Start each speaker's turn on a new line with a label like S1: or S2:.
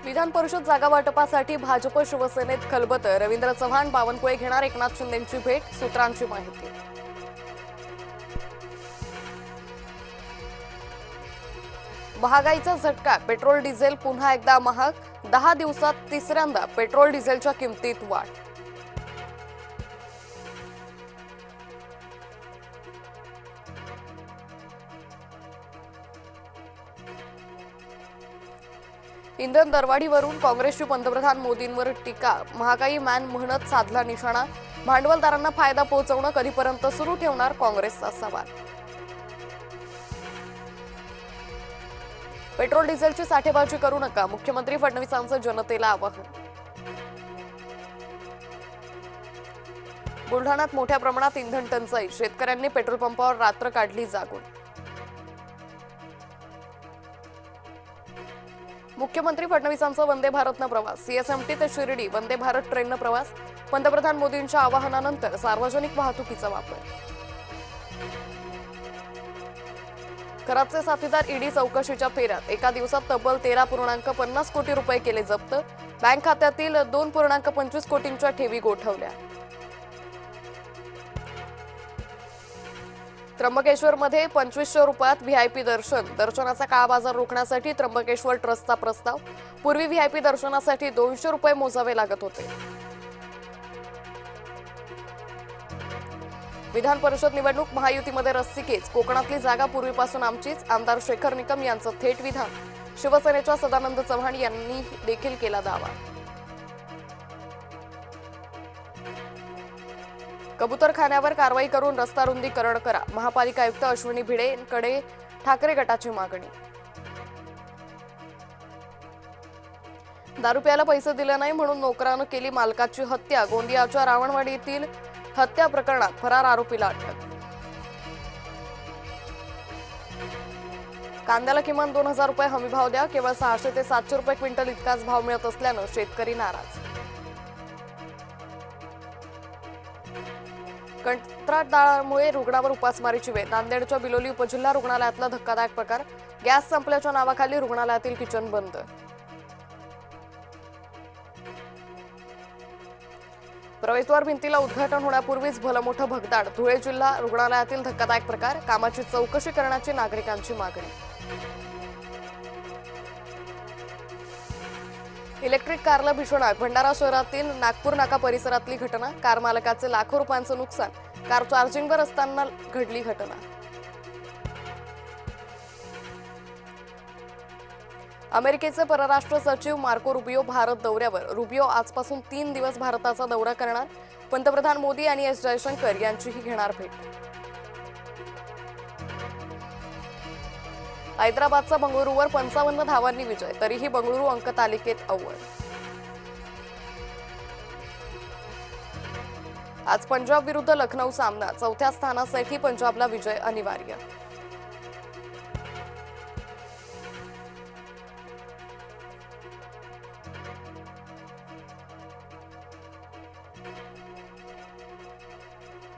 S1: विधान परिषद जागा वाटपासाठी भाजप शिवसेनेत खलबत। रवींद्र चव्हाण बावनकुळे घेणार एकनाथ शिंदेंची भेट, सूत्रांची माहिती। महागाईचा झटका, पेट्रोल डिझेल पुन्हा एकदा महाग। 10 दिवसात तिसऱ्यांदा पेट्रोल डिझेलच्या किमतीत वाढ। इंधन दरवाढीवरून काँग्रेसची पंतप्रधान मोदींवर टीका। महागाई मॅन म्हणत साधला निशाणा। भांडवलदारांना फायदा पोहोचवणं कधीपर्यंत सुरू ठेवणार, काँग्रेसचा सवाल। पेट्रोल डिझेलची साठेबाजी करू नका, मुख्यमंत्री फडणवीसांचं जनतेला आवाहन। बुलढाण्यात मोठ्या प्रमाणात इंधन टंचाई, शेतकऱ्यांनी पेट्रोल पंपावर रात्र काढली जागून। मुख्यमंत्री फडणवीसांचा वंदे भारतनं प्रवास, सीएसएमटी ते शिर्डी वंदे भारत ट्रेननं प्रवास। पंतप्रधान मोदींच्या आवाहनानंतर सार्वजनिक वाहतुकीचा वापर। खराबचे साथीदार ईडी चौकशीच्या फेऱ्यात, एका दिवसात तब्बल 13.50 कोटी रुपये केले जप्त। बँक खात्यातील 2.25 कोटींच्या ठेवी गोठवल्या। त्र्यंबकेश्वरमध्ये 2500 रुपयात व्हीआयपी दर्शन, दर्शनाचा काळाबाजार रोखण्यासाठी त्र्यंबकेश्वर ट्रस्टचा प्रस्ताव। पूर्वी व्हीआयपी दर्शनासाठी 200 रुपये मोजावे लागत होते। विधान परिषद निवडणूक, महायुतीमध्ये रस्सीखेच, कोकणातली जागा पूर्वीपासून आमचीच, आमदार शेखर निकम यांचं थेट विधान। शिवसेनेच्या सदानंद चव्हाण यांनी देखील केला दावा। कबूतरखान्यावर कारवाई करून रस्ता रुंदीकरण करा, महापालिका आयुक्त अश्विनी भिडेंकडे ठाकरे गटाची मागणी। दारू प्यायला पैसे दिले नाही म्हणून नोकरानं केली मालकाची हत्या, गोंदियाच्या रावणवाडीतील हत्या प्रकरणात फरार आरोपीला अटक। कांद्याला किमान 2000 रुपये हमीभाव द्या, केवळ 600 ते 700 रुपये क्विंटल इतकाच भाव मिळत असल्यानं शेतकरी नाराज। कंत्राटदारामुळे रुग्णावर उपासमारीची वेळ, नांदेडच्या बिलोली उपजिल्हा रुग्णालयातला धक्कादायक प्रकार। गॅस संपल्याच्या नावाखाली रुग्णालयातील किचन बंद। प्रवेशद्वार भिंतीला उद्घाटन होण्यापूर्वीच भलं मोठं भगदाड, धुळे जिल्हा रुग्णालयातील धक्कादायक प्रकार, कामाची चौकशी करण्याची नागरिकांची मागणी। इलेक्ट्रिक कारला भीषण आग, भंडारा शहरातील नागपूर नाका परिसरातली घटना। कार मालकाचे लाखो रुपयांचं नुकसान, कार चार्जिंगवर असताना घडली घटना। अमेरिकेचे परराष्ट्र सचिव मार्को रुबियो भारत दौऱ्यावर। रुबियो आजपासून 3 दिवस भारताचा दौरा करणार। पंतप्रधान मोदी आणि एस जयशंकर यांचीही घेणार भेट। हैदराबादचा बंगळुरूवर 55 धावांनी विजय, तरीही बंगळुरू अंकतालिकेत अव्वल। आज पंजाब विरुद्ध लखनौ सामना, चौथ्या स्थानासाठी पंजाबला विजय अनिवार्य।